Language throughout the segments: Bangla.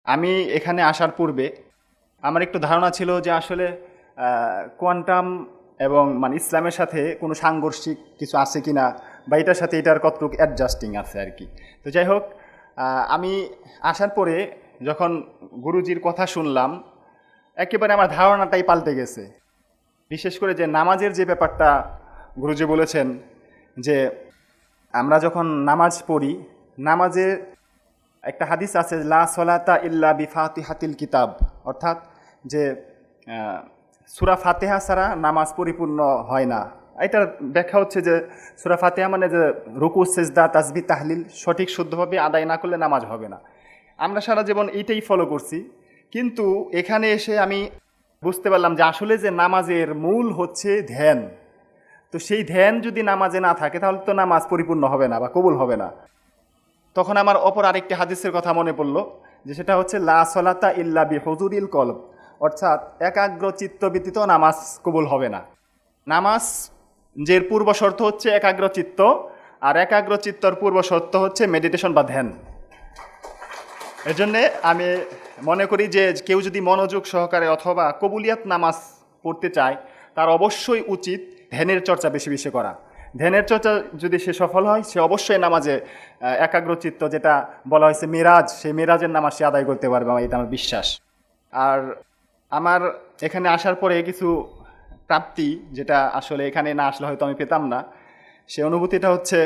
আমি এখানে আসার পূর্বে আমার একটু ধারণা ছিল যে আসলে কোয়ান্টাম এবং মানে ইসলামের সাথে কোনো সাংঘর্ষিক কিছু আছে কি না, বা এটার সাথে এটার কতটুকু অ্যাডজাস্টিং আছে আর কি। তো যাই হোক, আমি আসার পরে যখন গুরুজির কথা শুনলাম, একেবারে আমার ধারণাটাই পাল্টে গেছে। বিশেষ করে যে নামাজের যে ব্যাপারটা গুরুজি বলেছেন, যে আমরা যখন নামাজ পড়ি, নামাজে একটা হাদিস আছে, লা সলাতা ইল্লা বিফাতিহাতিল কিতাব, অর্থাৎ যে সূরা ফাতিহা ছাড়া নামাজ পরিপূর্ণ হয় না। এটার ব্যাখ্যা হচ্ছে যে সূরা ফাতিহা মানে যে রুকু সেজদা তাসবিহ তাহলিল সঠিক শুদ্ধভাবে আদায় না করলে নামাজ হবে না। আমরা সারা জীবন এইটাই ফলো করছি, কিন্তু এখানে এসে আমি বুঝতে পারলাম যে আসলে যে নামাজের মূল হচ্ছে ধ্যান। তো সেই ধ্যান যদি নামাজে না থাকে তাহলে তো নামাজ পরিপূর্ণ হবে না বা কবুল হবে না। তখন আমার অপর আরেকটি হাদিসের কথা মনে পড়ল, যে সেটা হচ্ছে লা সলাতা ইল্লা বিহুজুরিল কলব, অর্থাৎ একাগ্র চিত্ত ব্যতীত নামাজ কবুল হবে না। নামাজ যে পূর্ব শর্ত হচ্ছে একাগ্র চিত্ত, আর একাগ্র চিত্তর পূর্ব শর্ত হচ্ছে মেডিটেশন বা ধ্যান। এর জন্যে আমি মনে করি যে কেউ যদি মনোযোগ সহকারে অথবা কবুলিয়াত নামাজ পড়তে চায়, তার অবশ্যই উচিত ধ্যানের চর্চা বেশি বেশি করা। ধ্যানের চর্চা যদি সে সফল হয়, সে অবশ্যই নামাজে একাগ্রচিত্ত, যেটা বলা হয়েছে মিরাজ, সেই মিরাজের নামাজ সে আদায় করতে পারবে, এটা আমার বিশ্বাস। আর আমার এখানে আসার পরে কিছু প্রাপ্তি, যেটা আসলে এখানে না আসলে হয়তো আমি পেতাম না, সে অনুভূতিটা হচ্ছে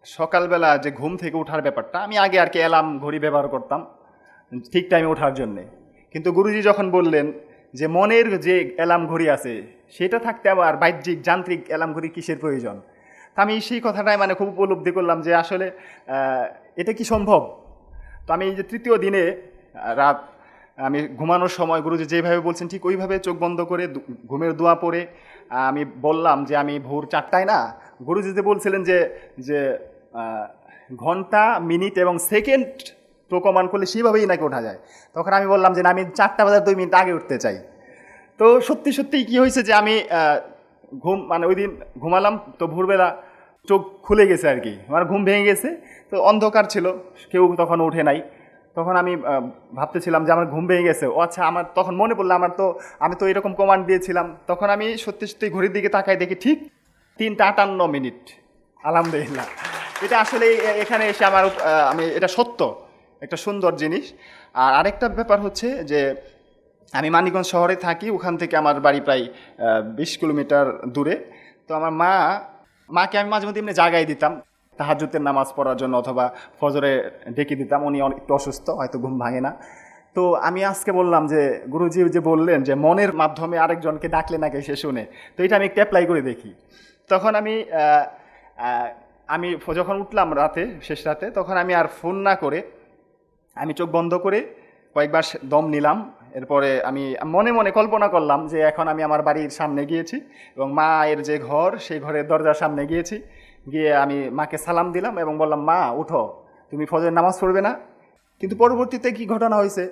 সকালবেলা যে ঘুম থেকে ওঠার ব্যাপারটা। আমি আগে আর কি অ্যালার্ম ঘড়ি ব্যবহার করতাম ঠিক টাইমে ওঠার জন্যে, কিন্তু গুরুজি যখন বললেন যে মনের যে অ্যালার্ম ঘড়ি আছে সেটা থাকতে আবার বাহ্যিক যান্ত্রিক অ্যালার্ম ঘড়ি কিসের প্রয়োজন, তা আমি সেই কথাটাই মানে খুব উপলব্ধি করলাম যে আসলে এটা কি সম্ভব। তো আমি এই যে তৃতীয় দিনে রাত আমি ঘুমানোর সময় গুরুজি যেভাবে বলছেন ঠিক ওইভাবে চোখ বন্ধ করে ঘুমের দোয়া পড়ে আমি বললাম যে আমি ভোর 4টায় না, গুরুজি যে বলছিলেন যে যে ঘন্টা মিনিট এবং সেকেন্ড প্রকমান করলে সেভাবেই নাকি ওঠা যায়, তখন আমি বললাম যে না, আমি 4টা বাজার 2 মিনিট আগে উঠতে চাই। তো সত্যি সত্যিই কী হয়েছে যে আমি ঘুম মানে ওই দিন ঘুমালাম, তো ভোরবেলা চোখ খুলে গেছে আর কি, আমার ঘুম ভেঙে গেছে। তো অন্ধকার ছিল, কেউ তখন ওঠে নাই। তখন আমি ভাবতেছিলাম যে আমার ঘুম ভেঙে গেছে। ও আচ্ছা, আমার তখন মনে পড়লো আমি তো এরকম কমান্ড দিয়েছিলাম। তখন আমি সত্যি সত্যি ঘড়ির দিকে তাকাই, দেখি ঠিক 3টা 58 মিনিট। আলহামদুলিল্লাহ, এটা আসলে এখানে এসে আমার আমি এটা সত্য একটা সুন্দর জিনিস। আর আরেকটা ব্যাপার হচ্ছে যে আমি মানিকগঞ্জ শহরে থাকি, ওখান থেকে আমার বাড়ি প্রায় 20 কিলোমিটার দূরে। তো আমার মাকে আমি মাঝে মধ্যে এমনি জাগাই দিতাম তাহাজ্জুদের নামাজ পড়ার জন্য, অথবা ফজরে ডেকে দিতাম, উনি অনেক একটু অসুস্থ, হয়তো ঘুম ভাঙে না। তো আমি আজকে বললাম যে গুরুজি যে বললেন যে মনের মাধ্যমে আরেকজনকে ডাকলে নাকি সে শুনে, তো এটা আমি একটু অ্যাপ্লাই করে দেখি। তখন আমি যখন উঠলাম রাতে, শেষ রাতে, তখন আমি আর ফোন না করে আমি চোখ বন্ধ করে কয়েকবার দম নিলাম। এরপরে আমি মনে মনে কল্পনা করলাম যে এখন আমি আমার বাড়ির সামনে গিয়েছি এবং মায়ের যে ঘর, সেই ঘরের দরজার সামনে গিয়েছি, গিয়ে আমি মাকে সালাম দিলাম এবং বললাম, মা উঠো, তুমি ফজরের নামাজ পড়বে না? কিন্তু পরবর্তীতে কি ঘটনা হয়েছে,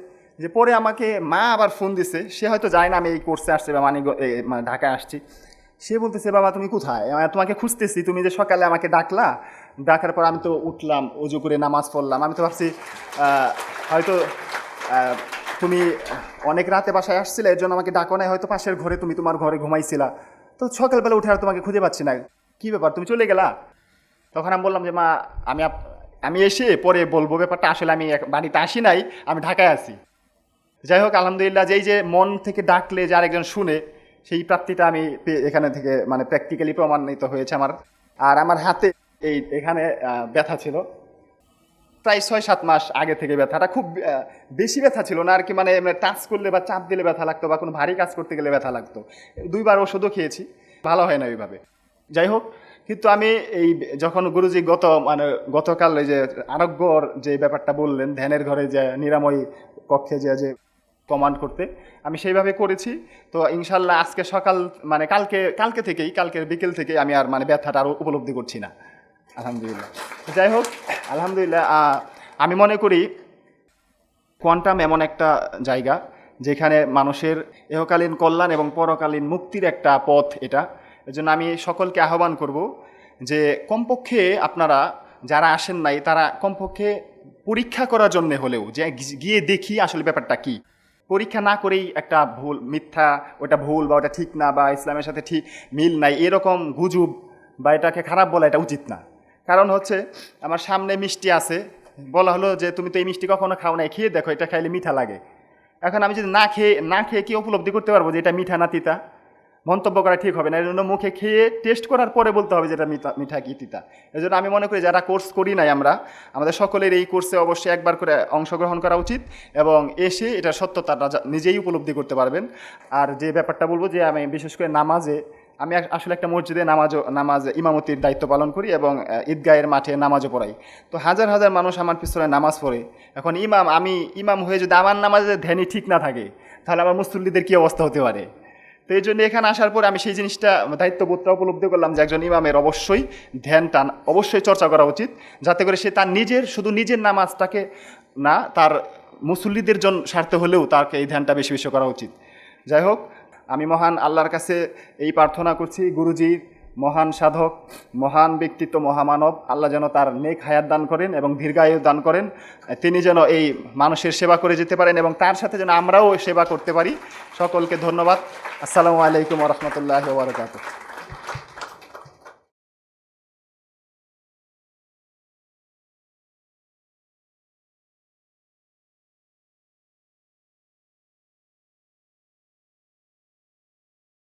যে পরে আমাকে মা আবার ফোন দিছে, সে হয়তো যায় না আমি এই কোর্সে আসছি বা মানে ঢাকায় আসছি। সে বলতেছে, বাবা তুমি কোথায়, আমি তোমাকে খুঁজতেছি, তুমি যে সকালে আমাকে ডাকার পর আমি তো উঠলাম, অজু করে নামাজ পড়লাম, আমি তো ভাবছি হয়তো তুমি অনেক রাতে বাসায় আসছিলে, এর জন্য আমাকে ডাকো নাই, হয়তো পাশের ঘরে তুমি তোমার ঘরে ঘুমাইছিলা, তো সকালবেলা উঠে আর তোমাকে খুঁজে পাচ্ছি না, কী ব্যাপার তুমি চলে গেলা? তখন আমি বললাম যে মা, আমি আমি এসে পরে বলবো ব্যাপারটা, আসলে আমি বাড়িতে আসি নাই, আমি ঢাকায় আছি। যাই হোক, আলহামদুলিল্লাহ, যেই যে মন থেকে ডাকলে যে আরেকজন শুনে, সেই প্রাপ্তিটা আমি এখানে থেকে মানে প্র্যাকটিক্যালি প্রমাণিত হয়েছে আমার। আর আমার হাতে এখানে ব্যথা ছিল প্রায় 6-7 মাস আগে থেকে। ব্যথাটা খুব বেশি ব্যথা ছিল না আর কি, মানে টাচ করলে বা চাপ দিলে ব্যথা লাগতো, বা কোনো ভারী কাজ করতে গেলে ব্যথা লাগতো। 2বার ওষুধও খেয়েছি, ভালো হয় না ওইভাবে। যাই হোক, কিন্তু আমি এই যখন গুরুজি গতকাল এই যে আরোগ্যর যে ব্যাপারটা বললেন, ধ্যানের ঘরে যে নিরাময় কক্ষে যে কমান্ড করতে, আমি সেইভাবে করেছি। তো ইনশাল্লাহ আজকে সকাল মানে কালকের বিকেল থেকে আমি আর মানে ব্যথাটা আরও উপলব্ধি করছি না, আলহামদুলিল্লাহ। যাই হোক, আলহামদুলিল্লাহ, আমি মনে করি কোয়ান্টাম এমন একটা জায়গা যেখানে মানুষের ইহকালীন কল্যাণ এবং পরকালীন মুক্তির একটা পথ এটা। এজন্য আমি সকলকে আহ্বান করব যে কমপক্ষে আপনারা যারা আসেন নাই, তারা কমপক্ষে পরীক্ষা করার জন্য হলেও যে গিয়ে দেখি আসলে ব্যাপারটা কি, পরীক্ষা না করেই একটা ভুল মিথ্যা, ওটা ভুল বা ওটা ঠিক না বা ইসলামের সাথে ঠিক মিল নাই এরকম গুজব বা এটাকে খারাপ বলা এটা উচিত না। কারণ হচ্ছে আমার সামনে মিষ্টি আছে, বলা হলো যে তুমি তো এই মিষ্টি কখনো খাও নাই, খেয়ে দেখো এটা খাইলে মিঠা লাগে। এখন আমি যদি না খেয়ে কি উপলব্ধি করতে পারবো যে এটা মিঠা না তিতা? মন্তব্য করা ঠিক হবে না, এর জন্য মুখে খেয়ে টেস্ট করার পরে বলতে হবে যে এটা মিঠা কি তিতা। এই জন্য আমি মনে করি যারা কোর্স করি নাই আমরা, আমাদের সকলের এই কোর্সে অবশ্যই একবার করে অংশগ্রহণ করা উচিত এবং এসে এটার সত্যতাটা নিজেই উপলব্ধি করতে পারবেন। আর যে ব্যাপারটা বলবো যে আমি বিশেষ করে নামাজে, আমি আসলে একটা মসজিদে নামাজ ইমামতির দায়িত্ব পালন করি এবং ঈদগাহের মাঠে নামাজও পড়াই। তো হাজার হাজার মানুষ আমার পিছনে নামাজ পড়ে। এখন আমি ইমাম হয়ে যদি আমার নামাজের ধ্যানই ঠিক না থাকে, তাহলে আমার মুসল্লিদের কী অবস্থা হতে পারে? তো এই জন্য এখানে আসার পরে আমি সেই জিনিসটা দায়িত্ববোধটা উপলব্ধি করলাম যে একজন ইমামের অবশ্যই ধ্যানটা অবশ্যই চর্চা করা উচিত, যাতে করে সে তার শুধু নিজের নামাজটাকে না, তার মুসল্লিদের জন্য স্বার্থে হলেও তাকে এই ধ্যানটা বেশি বেশি করা উচিত। যাই হোক, আমি মহান আল্লাহর কাছে এই প্রার্থনা করছি, গুরুজির মহান সাধক, মহান ব্যক্তিত্ব, মহামানব, আল্লাহ যেন তার নেক হায়াত দান করেন এবং দীর্ঘায়ু দান করেন। তিনি যেন এই মানুষের সেবা করে যেতে পারেন এবং তার সাথে যেন আমরাও সেবা করতে পারি। সকলকে ধন্যবাদ। আসসালামু আলাইকুম ওয়া রাহমাতুল্লাহি ওয়া বারাকাতুহু।